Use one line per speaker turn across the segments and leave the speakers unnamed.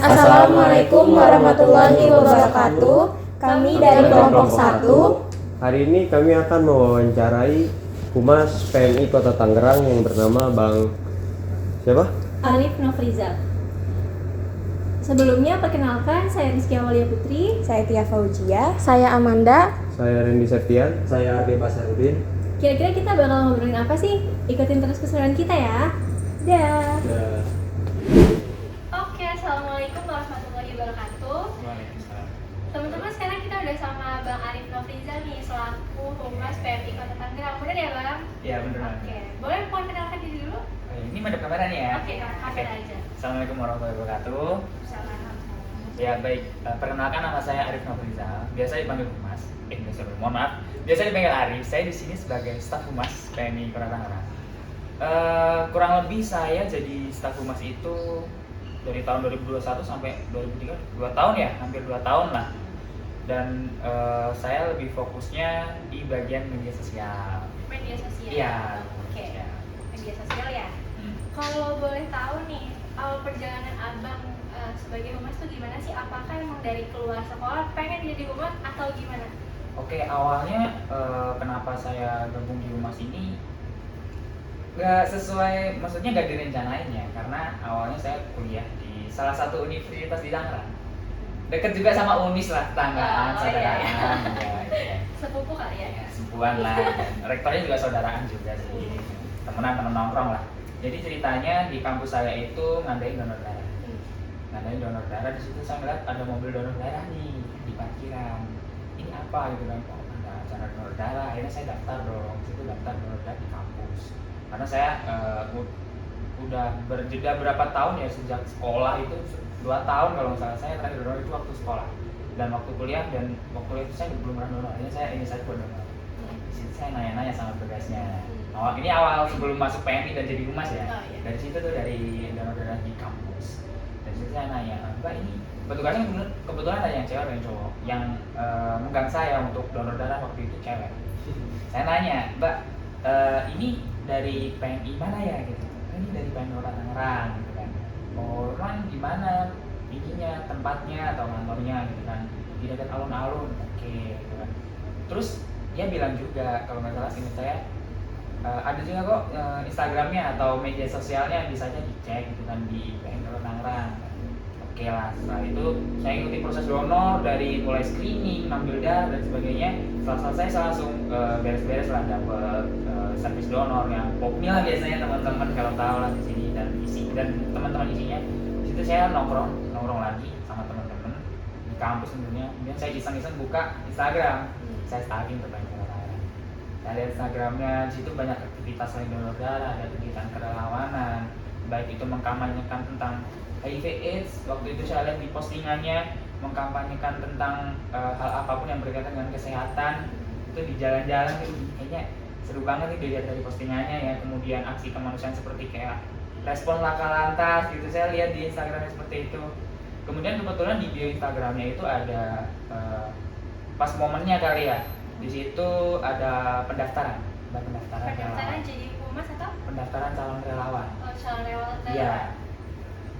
Assalamualaikum warahmatullahi wabarakatuh. Kami dari kelompok 1.
Hari ini kami akan mewawancarai Humas PMI Kota Tangerang yang bernama Bang siapa?
Arif Nofrizal. Sebelumnya perkenalkan, saya Rizky Amalia Putri.
Saya Tia Fauzia. Saya Amanda.
Saya Randy Septian.
Saya Ardi Basarudin.
Kira-kira kita bakal ngobrolin apa sih? Ikutin terus keseruan kita ya. Dah. Oke, assalamualaikum warahmatullahi wabarakatuh.
Waalaikumsalam.
Teman-teman, sekarang kita udah sama Bang Arif Nofrizal nih, selaku Humas PMI Kota Tangerang. Bener ya, Bang?
Iya, benar.
Oke, boleh mohon kenalkan diri dulu?
Ini madep kamera nih ya.
Oke, kamera aja.
Assalamualaikum warahmatullahi wabarakatuh.
Salam.
Ya baik, perkenalkan nama saya Arif Nofrizal. Biasa dipanggil Humas. Mohon maaf. Biasa dipanggil Arif. Saya di sini sebagai staf Humas PMI Kota Tangerang. Kurang lebih saya jadi staf Humas itu dari tahun 2021 sampai 2003, 2 tahun ya, hampir 2 tahun lah. Dan saya lebih fokusnya di bagian media sosial.
Media sosial?
Iya.
Oke,
Ya.
media sosial ya? Kalau boleh tahu nih, awal perjalanan Abang sebagai humas tuh gimana sih? Apakah emang dari keluar sekolah pengen jadi humas atau gimana?
Oke, awalnya kenapa saya gabung di humas ini nggak sesuai, maksudnya nggak direncanain ya, karena awalnya saya kuliah di salah satu universitas di Tangerang, deket juga sama Unis lah, tetanggaan, saudaraan, ya.
Sepupu kali ya?
Ya, sepupuan lah, dan rektornya juga saudaraan juga sih, temenan nongkrong lah. Jadi ceritanya di kampus saya itu ngadain donor darah. Ngadain donor darah, di situ saya ngeliat ada mobil donor darah nih di parkiran. Ini apa gitu kan? Oh, ada acara donor darah. Akhirnya saya daftar dong. Di situ daftar donor darah di kampus. Karena saya udah berjeda berapa tahun ya, sejak sekolah itu 2 tahun kalau nggak salah. Saya terakhir donor itu waktu sekolah. Dan waktu kuliah itu saya belum pernah donor. Akhirnya saya buat donor. Di situ saya nanya-nanya sama tugasnya. Ini awal sebelum masuk PMI dan jadi humas ya. Dari situ tuh, dari donor darah di kampus. Dari situ saya nanya, Mbak, ini petugasnya kebetulan ada yang cewek dan cowok. Yang megang saya untuk donor darah waktu itu cewek. Saya nanya, Mbak, ini dari PMI mana ya gitu? Ini dari PMI Kota Tangerang gitu kan. Oh, kan di mana ininya, tempatnya atau kantornya gitu kan? Di dekat alun-alun. Oke, gitu kan. Terus dia bilang juga, kalau nggak salah seingat saya, ada juga kok Instagramnya atau media sosialnya, bisa aja dicek gitu kan di PMI Kota Tangerang. Oke lah, setelah itu saya ikuti proses donor dari mulai screening, ngambil darah dan sebagainya. Setelah selesai saya langsung beres-beres lah, dapet servis donor yang popmi lah biasanya teman-teman kalau tahu lah di sini, dan teman-teman isinya. Di situ saya nongkrong lagi sama teman-teman di kampus tentunya. Kemudian saya iseng-iseng buka Instagram, saya stalking ke PMI Kota Tangerang. Saya lihat Instagramnya, di situ banyak aktivitas selain donor darah, ada kegiatan kerelawanan, baik itu mengkampanyekan tentang HIV/AIDS. Waktu itu saya lihat di postingannya mengkampanyekan tentang hal apapun yang berkaitan dengan kesehatan. Itu di jalan-jalan itu kayaknya seru banget nih dilihat dari postingannya ya. Kemudian aksi kemanusiaan seperti kayak respon laka lantas gitu, saya lihat di Instagramnya seperti itu. Kemudian kebetulan di bio Instagramnya itu ada pas momennya kali ya, di situ ada pendaftaran
Jadi humas atau?
pendaftaran calon relawan.
Oh, calon relawan.
Iya.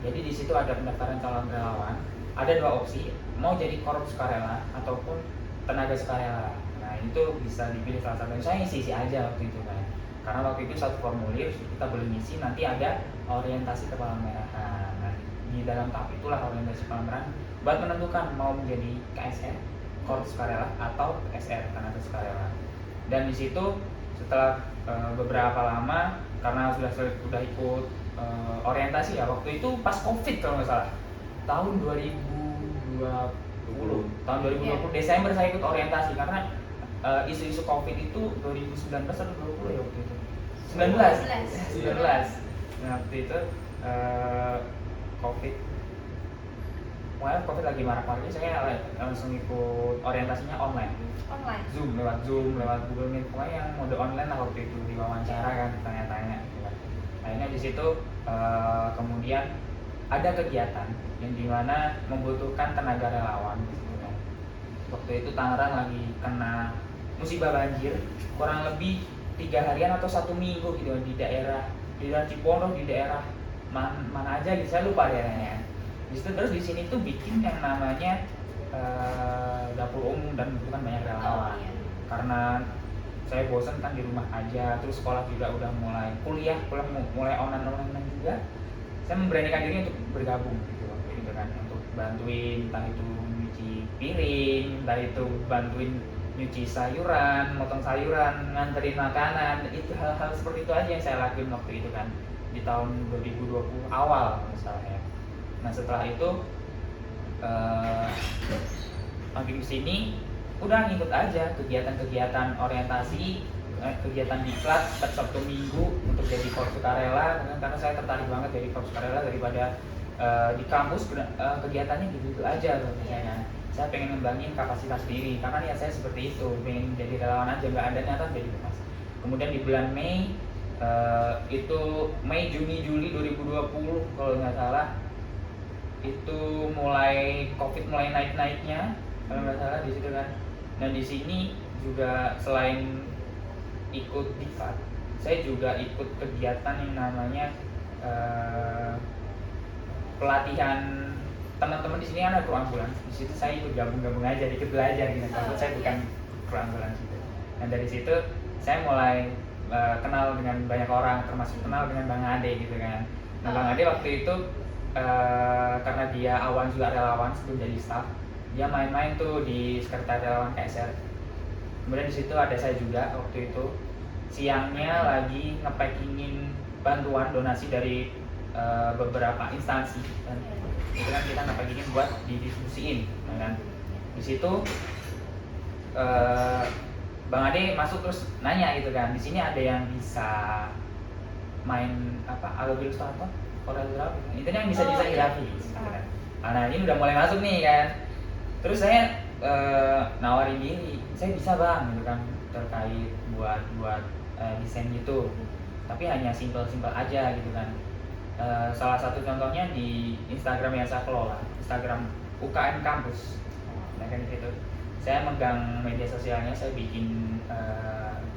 Jadi di situ ada pendaftaran calon relawan. Ada 2 opsi, mau jadi korup sukarela ataupun tenaga sukarela. Nah, itu bisa dipilih salah satu. Saya isi aja waktu itu kan. Karena waktu itu satu formulir kita boleh ngisi, nanti ada orientasi kepala-merahan. Nah, di dalam tahap itulah orientasi kepala-merahan buat menentukan mau menjadi KSR, korup sukarela, atau SR, tenaga sukarela. Dan di situ setelah beberapa lama, karena sudah ikut orientasi ya, waktu itu pas COVID kalau nggak salah, tahun 2020 Desember saya ikut orientasi karena isu-isu COVID itu 2019 atau 20 ya waktu itu 19. Nah, waktu itu COVID lagi marak-maraknya, saya langsung ikut orientasinya online. Lewat Zoom, lewat Google Meet, pokoknya yang mode online lah waktu itu, diwawancara kan, tanya-tanya gitu kan. Akhirnya di situ kemudian ada kegiatan yang dimana membutuhkan tenaga relawan gitu kan. Waktu itu Tangerang lagi kena musibah banjir, kurang lebih 3 harian atau 1 minggu gitu di daerah Cipondoh, di daerah mana aja gitu, saya lupa daerahnya. Terus di sini tuh bikin yang namanya dapur umum dan membutuhkan banyak relawan. Karena saya bosan kan di rumah aja, terus sekolah juga udah mulai kuliah mulai online juga. Saya memberanikan diri untuk bergabung gitu waktu itu kan, untuk bantuin entah itu nyuci piring, entah itu bantuin nyuci sayuran, motong sayuran, nganterin makanan, itu hal-hal seperti itu aja yang saya lakuin waktu itu kan di tahun 2020 awal misalnya. Nah setelah itu makin kesini udah ngikut aja kegiatan-kegiatan orientasi, kegiatan diklat setiap Sabtu Minggu untuk jadi korps sukarela, karena saya tertarik banget jadi korps sukarela daripada di kampus kegiatannya gitu aja misalnya. Saya pengen ngembangin kapasitas diri karena niat saya seperti itu, pengen jadi relawan aja, nggak ada niatan jadi humas. Kemudian di bulan Mei itu Mei, Juni, Juli 2020 kalau nggak salah itu mulai COVID mulai naik-naiknya kalau nggak salah di situ kan. Nah di sini juga selain ikut diklat, saya juga ikut kegiatan yang namanya pelatihan teman-teman di sini kan ada kru ambulans. Di situ saya ikut gabung aja, ikut belajar gitu. Tapi saya bukan kru ambulans gitu. Dan dari situ saya mulai kenal dengan banyak orang, termasuk kenal dengan Bang Ade gitu kan. Nah Bang Ade waktu itu karena dia awal juga relawan sebelum jadi staff, dia main-main tuh di sekretariat relawan KSR. Kemudian di situ ada saya juga waktu itu siangnya lagi ngepackingin bantuan donasi dari beberapa instansi dan itu kan kita ngepackingin buat didistribusiin, kan? Di situ Bang Ade masuk terus nanya gitu kan, di sini ada yang bisa main algo ilustrator, koreografi, intinya yang bisa desain grafis, gitu kan. Nah ini udah mulai masuk nih kan, terus saya nawarin diri, saya bisa bang gitu kan terkait buat desain gitu, tapi hanya simple aja gitu kan. Salah satu contohnya di Instagram yang saya kelola, Instagram UKM kampus. Nah kan gitu, saya megang media sosialnya, saya bikin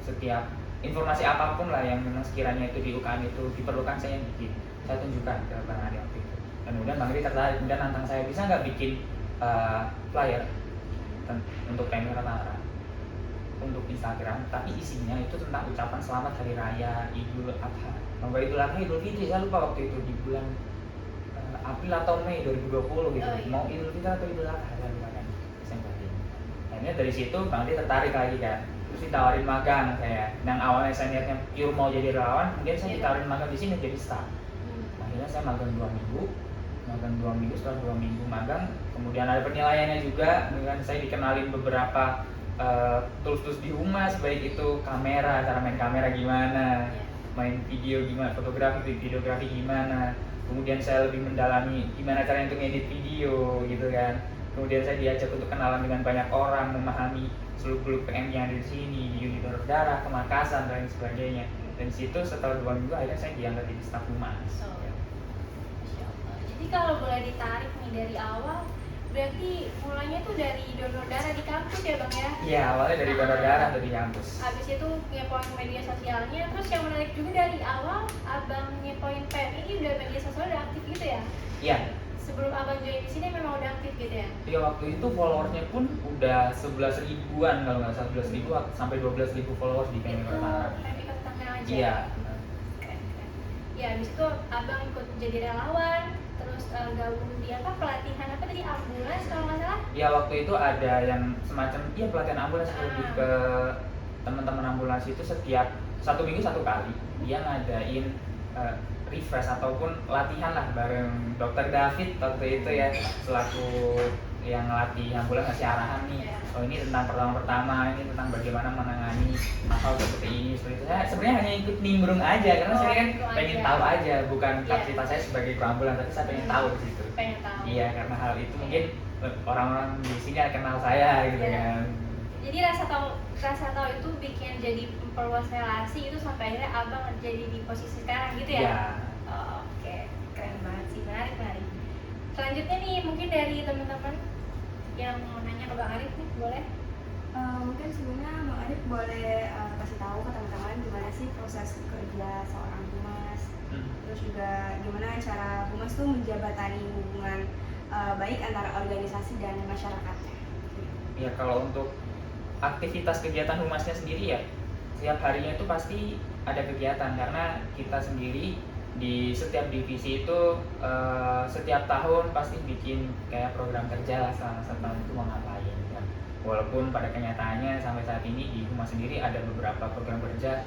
setiap informasi apapun lah yang memang sekiranya itu di UKM itu diperlukan, saya bikin, saya tunjukkan ke Bang Ade waktu itu. Dan kemudian Bang Ade tertarik, kemudian nantang saya, bisa nggak bikin flyer untuk Pemir Tara untuk Instagram, tapi isinya itu tentang ucapan selamat hari raya Idul Adha. Mau Idul Adha, Idul Fitri, saya lupa waktu itu di bulan April atau Mei 2020 gitu. Mau Idul Fitri atau Idul Adha saya lupa kan. Akhirnya dari situ Bang Ade tertarik lagi kan. Terus ditawarin magang saya. Yang awalnya saya niatnya pure mau jadi relawan, kemudian saya ditawarin magang di sini jadi staff. Akhirnya saya magang 2 minggu. Setelah 2 minggu magang, kemudian ada penilaiannya juga, dengan saya dikenalin beberapa tools di humas, baik itu kamera, cara main kamera gimana, main video gimana, videografi gimana, kemudian saya lebih mendalami gimana cara untuk edit video gitu kan. Kemudian saya diajak untuk kenalan dengan banyak orang, memahami seluk-beluk PM yang ada di sini, di unit donor darah, Pemakasan dan sebagainya. Dan situ setelah 2 minggu akhirnya saya diangkat jadi staf humas.
Jadi kalau boleh ditarik nih dari awal, berarti mulanya tuh dari donor darah di kampus ya bang ya?
Iya, awalnya dari donor darah tuh di kampus.
Habis itu ngepoin media sosialnya, terus yang menarik juga dari awal abang ngepoin PM ini udah media sosial udah aktif gitu ya?
Iya.
Sebelum abang join di sini memang udah aktif gitu ya?
Iya, waktu itu followersnya pun udah 11 ribuan kalau nggak salah, 11 ribu sampai 12 ribu followers di PMI Kota Tangerang.
PMI Kota Tangerang aja?
Iya.
Keren. Ya habis itu abang ikut jadi relawan, terus gabung di pelatihan tadi ambulans kalau nggak salah?
Iya, waktu itu ada yang semacam pelatihan ambulans, lebih ke teman-teman ambulans itu setiap 1 minggu 1 kali dia ngadain refresh ataupun latihan lah bareng Dokter David waktu itu ya, selaku yang ngelatih ambulans, ngasih arahan nih, oh ini tentang pertama, ini tentang bagaimana menangani hal seperti ini, seperti itu. Saya sebenarnya hanya ikut nimbrung aja karena saya kan pengen tahu aja, bukan kapasitas saya sebagai kru ambulans, tapi saya pengen tahu di situ.
Pengen tahu.
Iya, karena hal itu mungkin orang-orang di sini kenal saya gitu kan.
Jadi rasa tahu itu bikin jadi memperluas relasi itu sampai akhirnya abang jadi di posisi sekarang gitu ya?
Iya.
Oke, keren banget sih, menarik. Selanjutnya nih mungkin dari teman-teman yang mau nanya ke Bang Arif nih, boleh?
Mungkin sebelumnya Bang Adit boleh kasih tahu ke teman-teman gimana sih proses kerja seorang humas, terus juga gimana cara humas tuh menjabatani hubungan baik antara organisasi dan masyarakatnya.
Ya kalau untuk aktivitas kegiatan humasnya sendiri ya setiap harinya itu pasti ada kegiatan karena kita sendiri di setiap divisi itu setiap tahun pasti bikin kayak program kerja lah selama setahun itu mau ngapain kan. Walaupun pada kenyataannya sampai saat ini di humas sendiri ada beberapa program kerja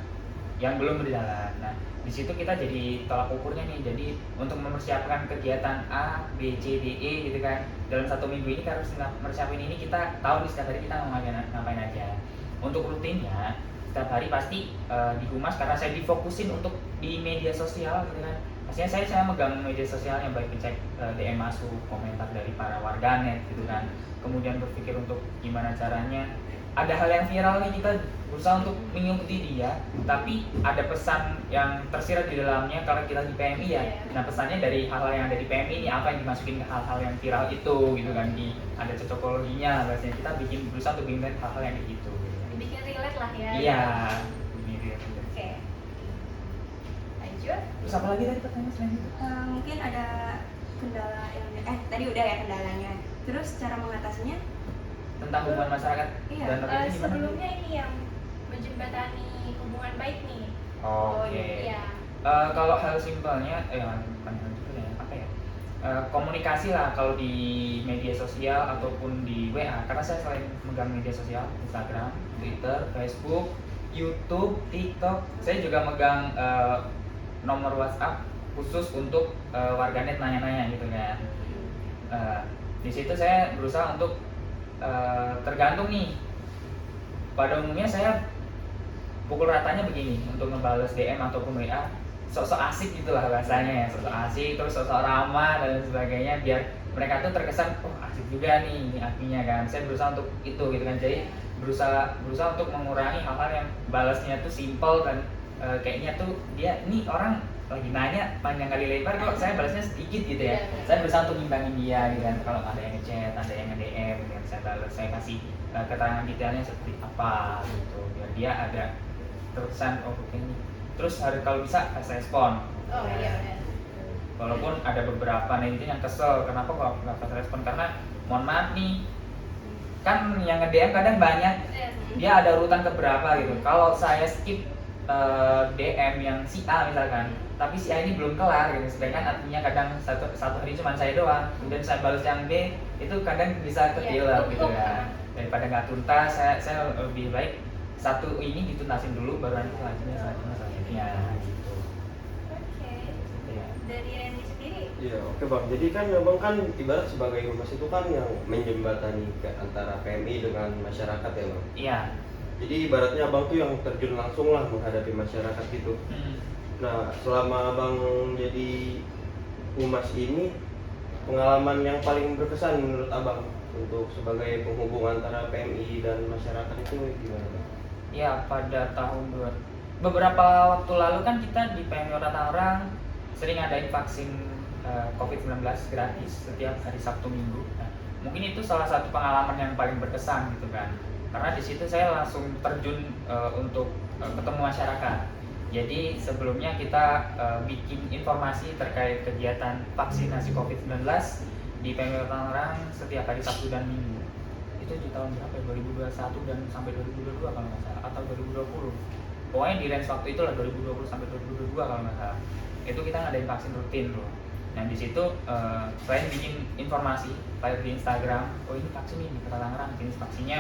yang belum berjalan. Nah, di situ kita jadi tolak ukurnya nih. Jadi untuk mempersiapkan kegiatan A, B, C, D, E gitu kan. Dalam satu minggu ini kita harus mempersiapkan ini, kita tahu di setiap hari kita mau ngapain aja. Untuk rutinnya setiap hari pasti di humas karena saya difokusin untuk di media sosial gitu kan. Pastinya saya megang media sosialnya baik ngecek DM masuk, komentar dari para warganet gitu kan. Kemudian berpikir untuk gimana caranya ada hal yang viral nih kita berusaha untuk mengikuti dia, tapi ada pesan yang tersirat di dalamnya kalau kita di PMI ya. Nah pesannya dari hal-hal yang ada di PMI ini apa yang dimasukin ke hal-hal yang viral itu gitu kan, ada cocokologinya bahasanya, kita berusaha untuk bikin hal-hal yang kayak gitu.
Dibikin relate lah ya.
Iya.
Oke. Lanjut.
Terus apa lagi tadi pertanyaan selain itu?
Mungkin ada kendala yang tadi udah ya kendalanya. Terus cara mengatasinya?
Tentang hubungan masyarakat
Iya,
dan organisasi gimana?
Sebelumnya ini yang menjembatani hubungan baik nih.
Oke.
Iya.
Kalau hal simpelnya, bukan hal simpelnya apa ya? Komunikasi lah kalau di media sosial ataupun di WA. Karena saya selain megang media sosial, Instagram, Twitter, Facebook, YouTube, TikTok, saya juga megang nomor WhatsApp khusus untuk warganet nanya-nanya gitu kan. Di situ saya berusaha untuk tergantung nih. Pada umumnya saya pukul ratanya begini untuk ngebales DM ataupun WA, sosok asik gitulah bahasanya ya, sosok asik, terus sosok ramah dan sebagainya biar mereka tuh terkesan oh asik juga nih ini adminnya kan. Saya berusaha untuk itu gitu kan. Jadi berusaha untuk mengurangi hal-hal yang balasnya tuh simple dan kayaknya tuh dia ini orang lagi nanya panjang kali lebar kok saya balasnya sedikit gitu ya. Saya berusaha untuk ngimbangin dia gitu kan. Kalau ada yang ngechat, ada yang nge-DM gitu kan, saya balas, saya kasih keterangan detailnya seperti apa gitu biar dia ada terkesan oh ini. Terus kalau bisa kasih respon.
Oh iya benar.
Walaupun ada beberapa netizen yang kesel kenapa kok nggak kasih respon, karena mohon maaf nih kan yang nge-DM kadang banyak, dia ada urutan keberapa gitu. Kalau saya skip DM yang si A misalkan, tapi si A ini belum kelar gitu, sedangkan artinya kadang satu hari cuma saya doang, kemudian saya balas yang B, itu kadang bisa ketilap gitu kan. Daripada nggak tuntas, saya lebih baik satu ini dituntasin dulu, baru nanti selanjutnya gitu.
Oke.
Ya.
Dari Randy sendiri.
Iya, oke Bang. Jadi kan Abang kan ibarat sebagai humas itu kan yang menjembatani antara PMI dengan masyarakat ya Bang.
Iya.
Jadi ibaratnya Abang tuh yang terjun langsung lah menghadapi masyarakat gitu. Nah, selama Abang jadi humas ini, pengalaman yang paling berkesan menurut Abang untuk sebagai penghubung antara PMI dan masyarakat itu gimana Bang?
Ya pada beberapa waktu lalu kan kita di PMI Kota Tangerang sering ngadain vaksin COVID-19 gratis setiap hari Sabtu Minggu. Nah, mungkin itu salah satu pengalaman yang paling berkesan gitu kan. Karena di situ saya langsung terjun untuk ketemu masyarakat. Jadi sebelumnya kita bikin informasi terkait kegiatan vaksinasi COVID-19 di PMI Kota Tangerang setiap hari Sabtu dan Minggu. Itu di tahun berapa ya? 2021 dan sampai 2022 kalau nggak salah, atau 2020. Pokoknya di range waktu itu lah 2020 sampai 2022 kalau nggak salah. Itu kita ngadain vaksin rutin loh. Nah di situ selain bikin informasi live di Instagram, oh ini vaksin ini di Kota Tangerang, jenis vaksinnya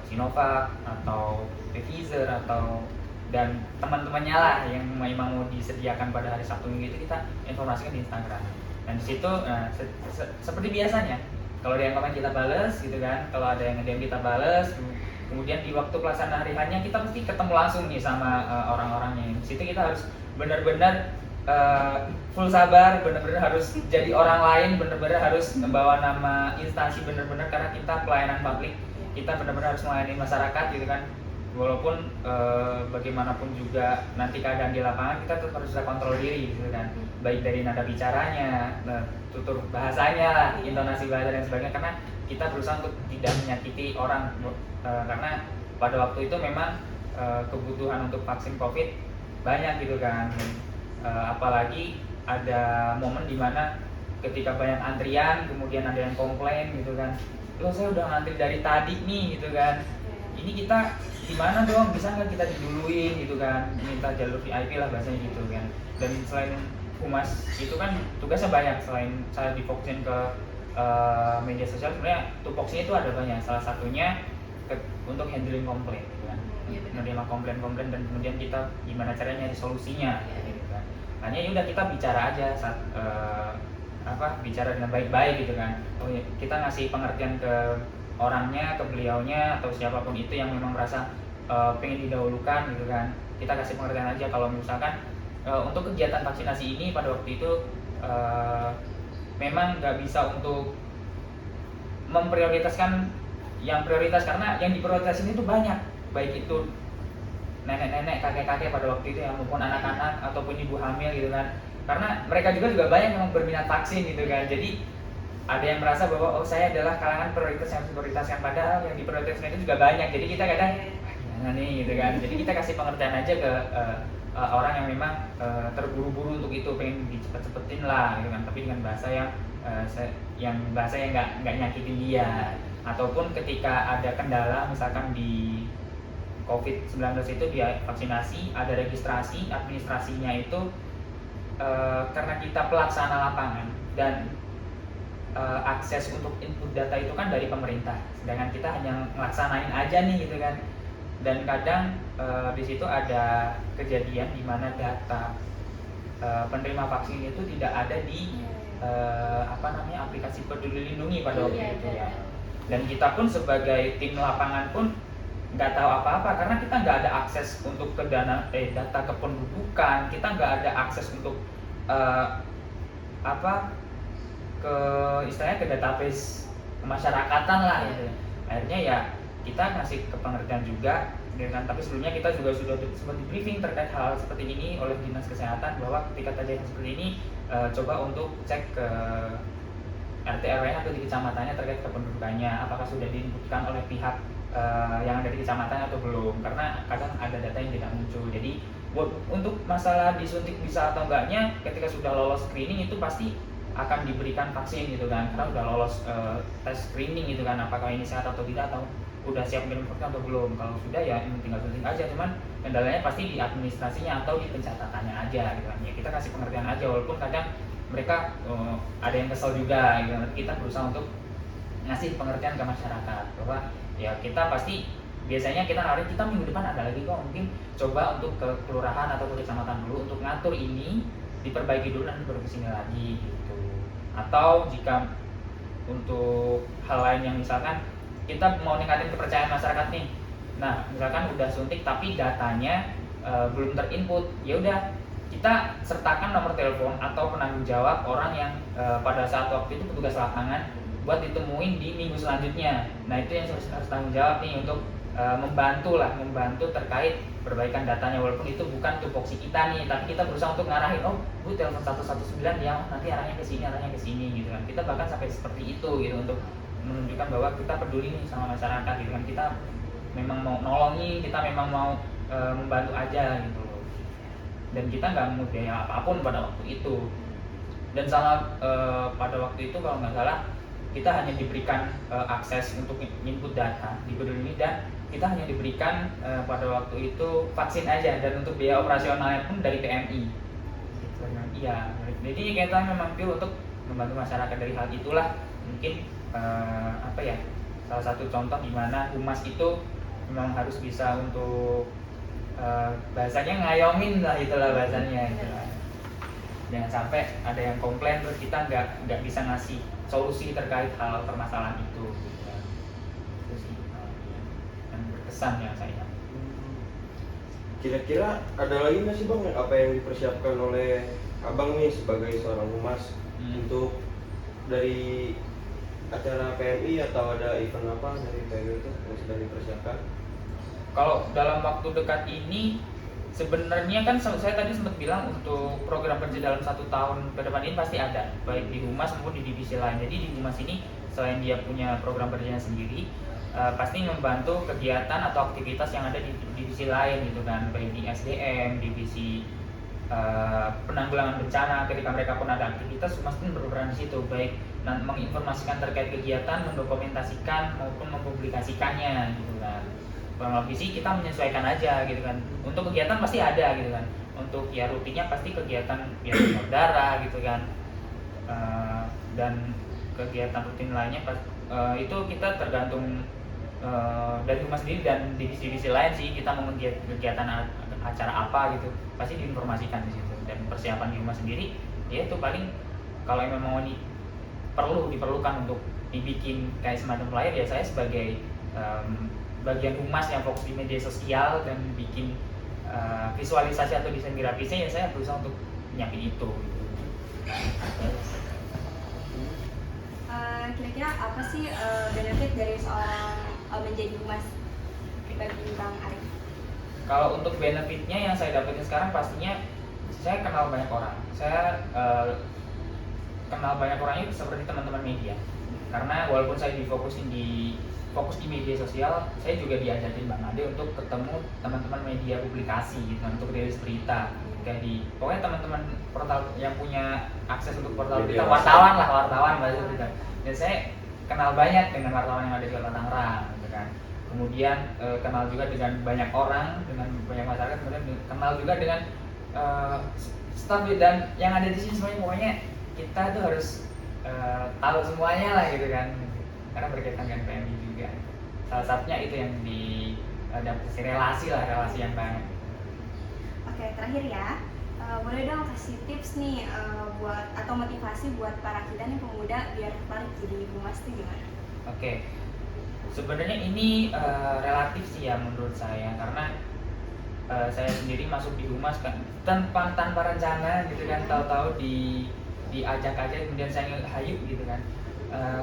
Sinovac atau Pfizer atau dan teman-temannya lah yang memang mau disediakan pada hari Sabtu Minggu itu kita informasikan di Instagram. Dan di situ seperti biasanya kalau ada yang komen kita bales gitu kan, kalau ada yang nge-DM kita bales. Kemudian di waktu pelaksanaan hari hanya kita pasti ketemu langsung nih sama orang-orangnya. Di situ kita harus benar-benar full sabar, benar-benar harus jadi orang lain, benar-benar harus membawa nama instansi benar-benar karena kita pelayanan publik, kita benar-benar harus melayani masyarakat gitu kan. walaupun bagaimanapun juga nanti keadaan di lapangan kita tetap harus bisa kontrol diri gitu kan, baik dari nada bicaranya, tutur bahasanya lah, intonasi bahasa dan sebagainya, karena kita berusaha untuk tidak menyakiti orang, karena pada waktu itu memang kebutuhan untuk vaksin COVID banyak gitu kan. Apalagi ada momen dimana ketika banyak antrian, kemudian ada yang komplain gitu kan, loh saya udah ngantri dari tadi nih gitu kan, ini kita gimana dong, bisa nggak kita diduluin gitu kan, minta jalur VIP lah bahasanya gitu kan. Dan selain humas itu kan tugasnya banyak, selain saya difokusin ke media sosial, sebenarnya tupoksinya itu ada banyak, salah satunya untuk handling komplain gitu kan, menerima komplain-komplain dan kemudian kita gimana caranya nyari solusinya gitu kan. Hanya ya udah kita bicara aja saat bicara dengan baik-baik gitu kan. Oh ya, kita ngasih pengertian ke orangnya, ke beliaunya atau siapapun itu yang memang merasa pengen didahulukan gitu kan. Kita kasih pengertian aja kalau misalkan untuk kegiatan vaksinasi ini pada waktu itu memang nggak bisa untuk memprioritaskan yang prioritas, karena yang diprioritasin itu banyak, baik itu nenek-nenek, kakek-kakek pada waktu itu ya, maupun anak-anak ataupun ibu hamil gitu kan, karena mereka juga banyak yang berminat vaksin gitu kan. Jadi ada yang merasa bahwa oh saya adalah kalangan prioritas yang diprioritaskan, padahal yang diprioritaskan itu juga banyak. Jadi kita kadang gimana nih gitu kan, jadi kita kasih pengertian aja ke orang yang memang terburu-buru untuk itu, pengen dicepet-cepetin lah gitu kan, tapi dengan bahasa yang bahasa yang nggak nyakitin dia. Ataupun ketika ada kendala misalkan di COVID-19 itu dia vaksinasi, ada registrasi, administrasinya itu karena kita pelaksana lapangan dan akses untuk input data itu kan dari pemerintah, sedangkan kita hanya ngelaksanain aja nih gitu kan. Dan kadang di situ ada kejadian di mana data penerima vaksin itu tidak ada di aplikasi Peduli Lindungi pada waktu itu ya. Dan kita pun sebagai tim lapangan pun nggak tahu apa-apa, karena kita nggak ada akses untuk ke data kependudukan, kita nggak ada akses untuk ke istilahnya ke database kemasyarakatan lah gitu. Akhirnya ya kita ngasih kepengertian juga dengan, tapi sebelumnya kita juga sudah sempat di briefing terkait hal seperti ini oleh Dinas Kesehatan, bahwa ketika terjadi seperti ini coba untuk cek ke RT RW atau di kecamatannya terkait kependudukannya, apakah sudah diinputkan oleh pihak yang ada di kecamatan atau belum, karena kadang ada data yang tidak muncul. Jadi untuk masalah disuntik bisa atau enggaknya, ketika sudah lolos screening itu pasti akan diberikan vaksin gitu kan, karena udah lolos tes screening gitu kan, apakah ini sehat atau tidak, atau udah siap minum vaksin atau belum. Kalau sudah ya tinggal suntik aja, cuman kendalanya pasti di administrasinya atau di pencatatannya aja gitu kan. Ya kita kasih pengertian aja, walaupun kadang mereka ada yang kesel juga gitu. Kita berusaha untuk ngasih pengertian ke masyarakat bahwa ya kita pasti biasanya kita narik, kita minggu depan ada lagi kok, mungkin coba untuk ke kelurahan atau ke kecamatan dulu untuk ngatur ini, diperbaiki dulu dan baru kesini lagi gitu. Atau jika untuk hal lain yang misalkan kita mau ningkatin kepercayaan masyarakat nih, nah misalkan udah suntik tapi datanya belum terinput, ya udah kita sertakan nomor telepon atau penanggung jawab orang yang pada saat waktu itu petugas lapangan buat ditemuin di minggu selanjutnya. Nah itu yang harus tanggung jawab nih untuk membantu terkait perbaikan datanya, walaupun itu bukan tupoksi kita nih, tapi kita berusaha untuk ngarahin, oh bu telepon 119 ya, nanti arahnya ke sini gitu kan. Kita bahkan sampai seperti itu gitu untuk menunjukkan bahwa kita peduli nih sama masyarakat gitu kan, kita memang mau nolongin, kita memang mau membantu aja gitu loh. Dan kita nggak mau biaya apapun pada waktu itu. Dan pada waktu itu kalau nggak salah kita hanya diberikan akses untuk input data di Peduli, dan kita hanya diberikan pada waktu itu vaksin aja, dan untuk biaya operasionalnya pun dari PMI. Iya, jadi kita memang pure untuk membantu masyarakat dari hal itulah. Mungkin salah satu contoh di mana humas itu memang harus bisa untuk bahasanya ngayongin lah, itulah bahasanya gitu. Jangan sampai ada yang komplain terus kita nggak bisa ngasih solusi terkait hal permasalahan itu. Itu sih yang berkesan ya saya.
Kira-kira ada lagi nggak sih bang, apa yang dipersiapkan oleh abang nih sebagai seorang humas untuk dari acara PMI, atau ada event apa dari PMI itu yang sedang dipersiapkan?
Kalau dalam waktu dekat ini sebenarnya kan saya tadi sempat bilang untuk program kerja dalam 1 tahun ke depan ini pasti ada, baik di humas maupun di divisi lain. Jadi di humas ini selain dia punya program kerjanya sendiri, pasti membantu kegiatan atau aktivitas yang ada di divisi lain gitu kan, baik di SDM, divisi penanggulangan bencana. Ketika mereka pun ada aktivitas, humas pun berperan di situ, baik menginformasikan terkait kegiatan, mendokumentasikan maupun mempublikasikannya gitu kan. Kurang lebih sih kita menyesuaikan aja gitu kan. Untuk kegiatan pasti ada gitu kan. Untuk ya rutinnya pasti kegiatan ya donor darah gitu kan. Dan kegiatan rutin lainnya itu kita tergantung dari humas sendiri dan divisi-divisi lain sih, kita mau kegiatan acara apa gitu pasti diinformasikan di situ. Dan persiapan di humas sendiri ya itu paling kalau memang ini diperlukan untuk dibikin kayak semacam flyer, ya saya sebagai bagian humas yang fokus di media sosial dan bikin visualisasi atau desain grafisnya, ya saya berusaha untuk nyiapin itu gitu.
Kira-kira apa sih benefit dari seorang menjadi humas bagi Bang Arif?
Kalau untuk benefitnya yang saya dapetin sekarang pastinya saya kenal banyak orang. Saya kenal banyak orang itu seperti teman-teman media. Karena walaupun saya fokus di media sosial, saya juga diajakin Bang Ade untuk ketemu teman-teman media publikasi gitu, untuk rilis berita. Kayak pokoknya teman-teman portal yang punya akses untuk portal berita, wartawan bahasa gitu kan. Dan saya kenal banyak dengan wartawan yang ada di Kota Tangerang gitu kan. Kemudian kenal juga dengan banyak orang, dengan banyak masyarakat, kemudian kenal juga dengan staf dan yang ada di sini semuanya. Pokoknya kita tuh harus tahu semuanya lah gitu kan, karena berkaitan dengan PMI juga. Salah satunya itu yang dapat relasi yang banyak.
Oke, terakhir ya, boleh dong kasih tips nih buat atau motivasi buat para kita nih pemuda biar tertarik jadi humas itu gimana?
Oke, sebenarnya ini relatif sih ya menurut saya, karena saya sendiri masuk di humas kan tanpa rencana gitu kan, tahu-tahu diajak aja kemudian saya hayu gitu kan.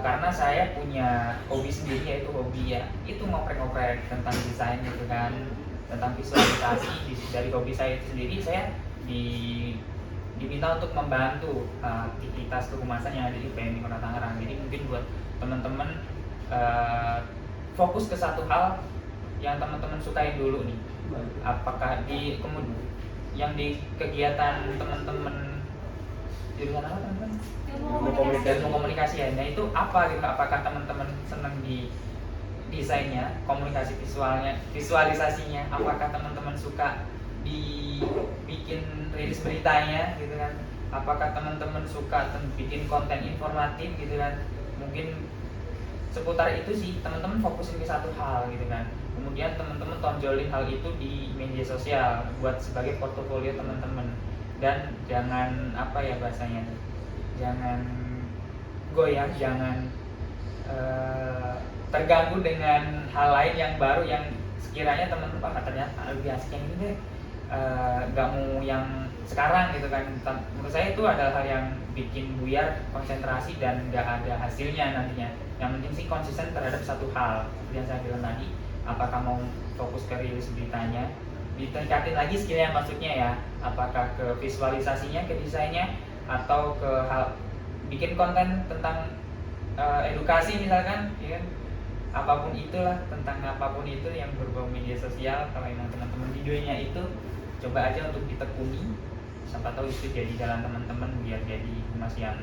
Karena saya punya hobi sendiri, yaitu hobi ya itu ngoprek-ngoprek tentang desain gitu kan, tentang visualisasi. Dari hobi saya itu sendiri, saya diminta untuk membantu aktivitas kehumasan yang ada di PMI Kota Tangerang. Jadi mungkin buat teman-teman fokus ke satu hal yang teman-teman sukain dulu nih. Apakah yang di kegiatan teman-teman jurusan apa teman-teman? Ilmu komunikasi ya. Nah itu apa gitu? Apakah teman-teman senang di desainnya, komunikasi visualisasinya? Apakah teman-teman suka dibikin rilis beritanya gitu kan? Apakah teman-teman suka bikin konten informatif gitu kan? Mungkin seputar itu sih, teman-teman fokusin ke satu hal gitu kan. Kemudian teman-teman tonjolin hal itu di media sosial buat sebagai portofolio teman-teman. Dan jangan apa ya bahasanya, jangan goyah, jangan terganggu dengan hal lain yang baru yang sekiranya teman-teman ternyata lebih asik yang ini deh, nggak mau yang sekarang gitu kan. Menurut saya itu adalah hal yang bikin buyar konsentrasi dan nggak ada hasilnya nantinya. Yang penting sih konsisten terhadap satu hal seperti yang saya bilang tadi. Apakah mau fokus ke rilis beritanya, ditingkatin lagi skillnya maksudnya ya, apakah ke visualisasinya, ke desainnya, atau ke hal bikin konten tentang edukasi misalkan ya kan? Apapun itulah, tentang apapun itu yang berbau media sosial. Kalau memang teman-teman videonya itu coba aja untuk ditekuni, siapa tahu itu jadi jalan teman-teman biar jadi humas yang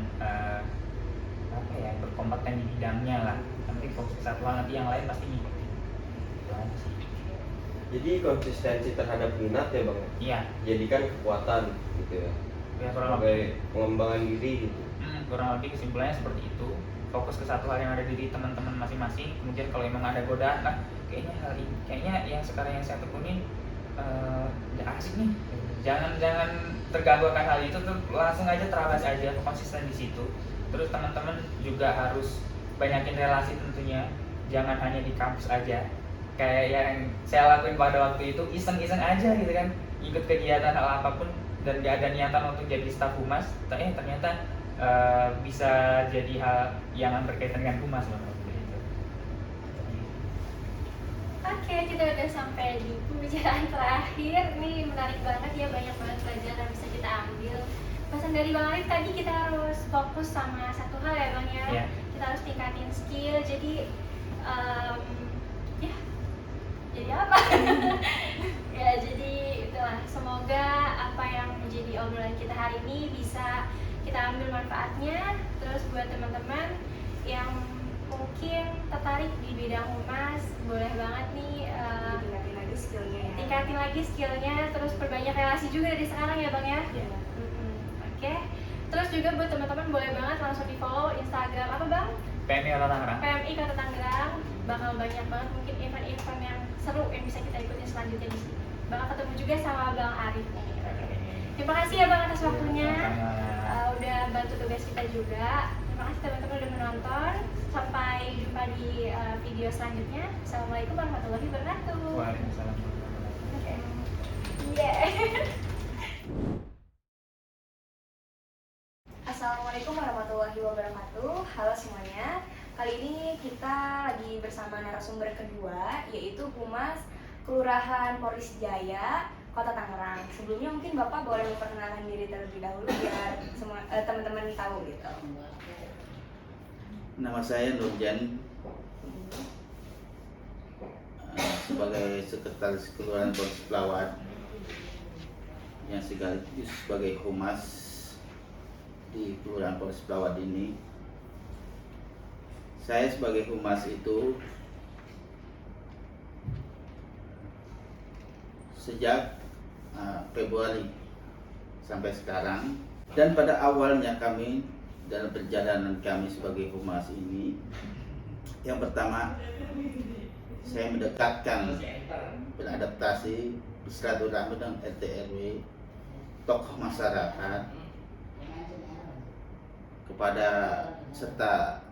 apa ya, berkompeten di bidangnya lah. Nanti fokus ke satu hal, nanti yang lain pasti ngikutin.
Jadi konsistensi terhadap minat ya Bang?
Iya.
Jadikan kekuatan gitu ya?
Ya
sebagai pengembangan diri gitu.
Kurang lebih kesimpulannya seperti itu. Fokus ke satu hal yang ada di diri teman-teman masing-masing. Kemudian kalau memang ada godaan, kayaknya yang sekarang yang saya tekunin asik nih. Jangan terganggu akan hal itu, tuh langsung aja terabas aja, konsisten di situ. Terus teman-teman juga harus banyakin relasi tentunya. Jangan hanya di kampus aja. Kayak yang saya lakuin pada waktu itu, iseng-iseng aja gitu kan, ikut kegiatan hal apapun dan gak ada niatan untuk jadi staf humas, ternyata bisa jadi hal yang berkaitan dengan humas gitu.
Oke, kita udah sampai di pembicaraan terakhir. Nih menarik banget ya, banyak banget pelajaran yang bisa kita ambil. Pesan dari Bang Arif tadi, kita harus fokus sama satu hal ya Bang ya.
Iya.
Kita harus tingkatin skill. Jadi ya, jadi apa? Ya jadi itulah. Semoga apa yang menjadi obrolan kita hari ini bisa kita ambil manfaatnya. Terus buat teman-teman yang mungkin tertarik di bidang humas, boleh banget nih
tingkatin lagi skillnya ya.
tingkatin lagi skillnya, terus perbanyak relasi juga dari sekarang ya Bang ya.
Iya.
Oke. Terus juga buat teman-teman boleh banget langsung di follow Instagram apa Bang?
PMI Kota Tangerang.
PMI Kota Tangerang. Bakal banyak banget mungkin event-event yang seru yang bisa kita ikutin selanjutnya di sini. Bakal ketemu juga sama Bang Arif nih. Terima kasih ya Bang atas waktunya. Udah bantu tugas kita juga. Terima kasih teman-teman udah menonton. Sampai jumpa di video selanjutnya. Assalamualaikum warahmatullahi wabarakatuh.
Waalaikumsalam.
Oke. Yeah.
Assalamualaikum warahmatullahi wabarakatuh. Halo semuanya. Kali ini kita lagi bersama narasumber kedua, yaitu Humas Kelurahan Poris Jaya, Kota Tangerang. Sebelumnya mungkin Bapak boleh memperkenalkan diri terlebih dahulu biar semua teman-teman tahu gitu.
Nama saya Nurjan, sebagai Sekretaris Kelurahan Poris Pelawat yang sekaligus sebagai humas di Kelurahan Poris Pelawat ini. Saya sebagai humas itu sejak Februari sampai sekarang, dan pada awalnya kami dalam perjalanan kami sebagai humas ini, yang pertama saya mendekatkan, beradaptasi, bersilaturahmi dengan RT RW, tokoh masyarakat, kepada serta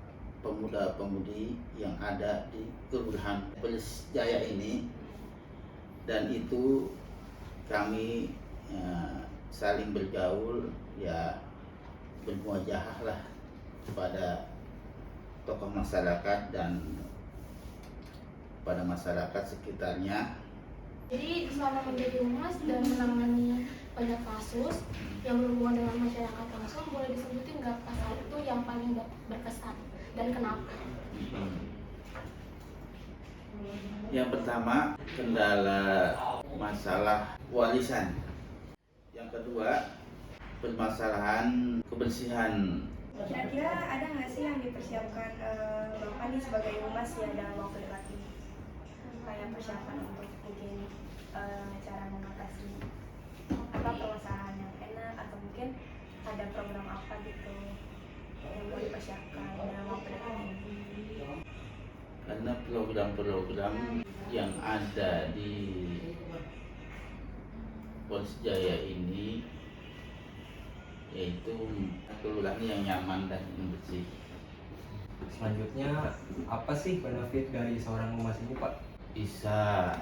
pemuda-pemudi yang ada di Kelurahan Poris Jaya ini, dan itu kami saling bergaul, ya bermuajahah lah kepada tokoh masyarakat dan pada masyarakat sekitarnya.
Jadi selama menjadi humas dan menangani banyak kasus yang berhubungan dengan masyarakat langsung, boleh disebutin nggak pasal itu yang paling berkesan dan kenapa?
Yang pertama, kendala masalah warisan. Yang kedua, permasalahan kebersihan.
Kira-kira ada nggak sih yang dipersiapkan Bapak nih sebagai humas ya dalam waktu dekat ini? Kayak persiapan untuk mungkin cara mengatasi apa permasalahan yang enak, atau mungkin ada program apa gitu yang mau dipersiapkan dalam waktu dekat ini?
Karena program-program yang ada di Poris Jaya ini yaitu kelurahan yang nyaman dan bersih.
Selanjutnya, apa sih benefit dari seorang humas ini, Pak?
Bisa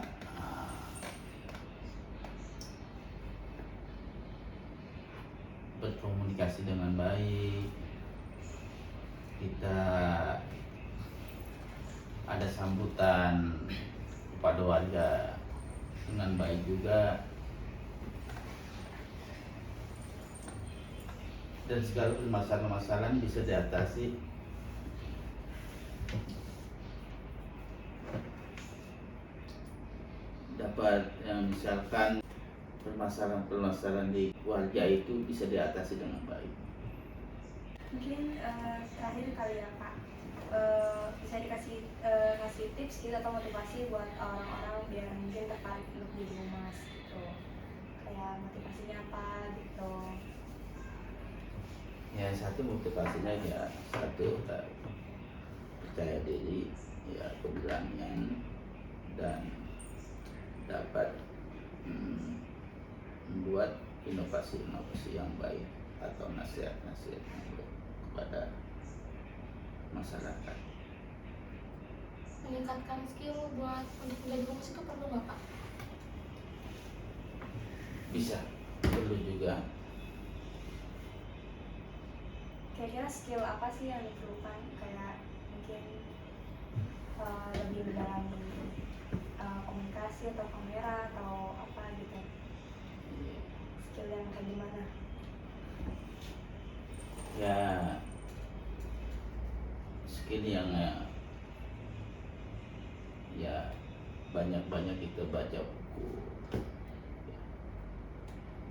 berkomunikasi dengan baik, kita ada sambutan kepada warga dengan baik juga, dan segala permasalahan-permasalahan bisa diatasi dapat, yang misalkan permasalahan-permasalahan di warga itu bisa diatasi dengan baik.
Mungkin terakhir kali ya Pak, bisa dikasih kasih tips gitu atau motivasi buat orang-orang biar mungkin tertarik untuk jadi humas gitu, kayak motivasinya apa gitu?
Ya, satu motivasinya ya satu percaya diri, ya keberanian, dan dapat membuat inovasi-inovasi yang baik atau nasihat-nasihat yang baik kepada masyarakat.
Meningkatkan skill buat untuk menjadi humas itu perlu nggak Pak?
Bisa, perlu juga.
Kira-kira skill apa sih yang diperlukan, kayak mungkin lebih mendalami komunikasi atau kamera atau apa gitu, skill yang kayak gimana?
Ya, skill yang ya banyak-banyak kita baca buku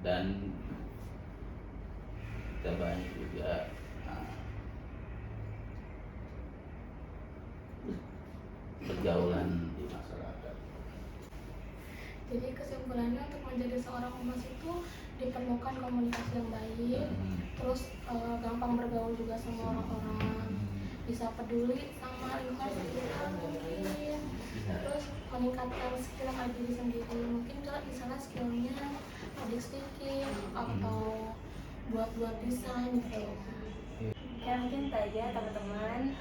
dan kita banyak juga pergaulan di masyarakat.
Jadi kesimpulannya untuk menjadi seorang humas itu diperlukan komunikasi yang baik, terus gampang bergaul juga sama orang-orang, bisa peduli sama lingkungan sekitar mungkin, terus meningkatkan skill diri sendiri, mungkin kalau misalnya skillnya public speaking atau buat desain gitu.
Ya mungkin itu aja teman-teman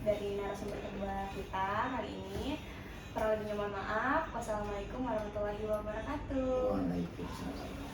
dari narasumber kedua kita kali ini. Kurang lebihnya mohon maaf. Wassalamualaikum warahmatullahi wabarakatuh.
Waalaikumsalam.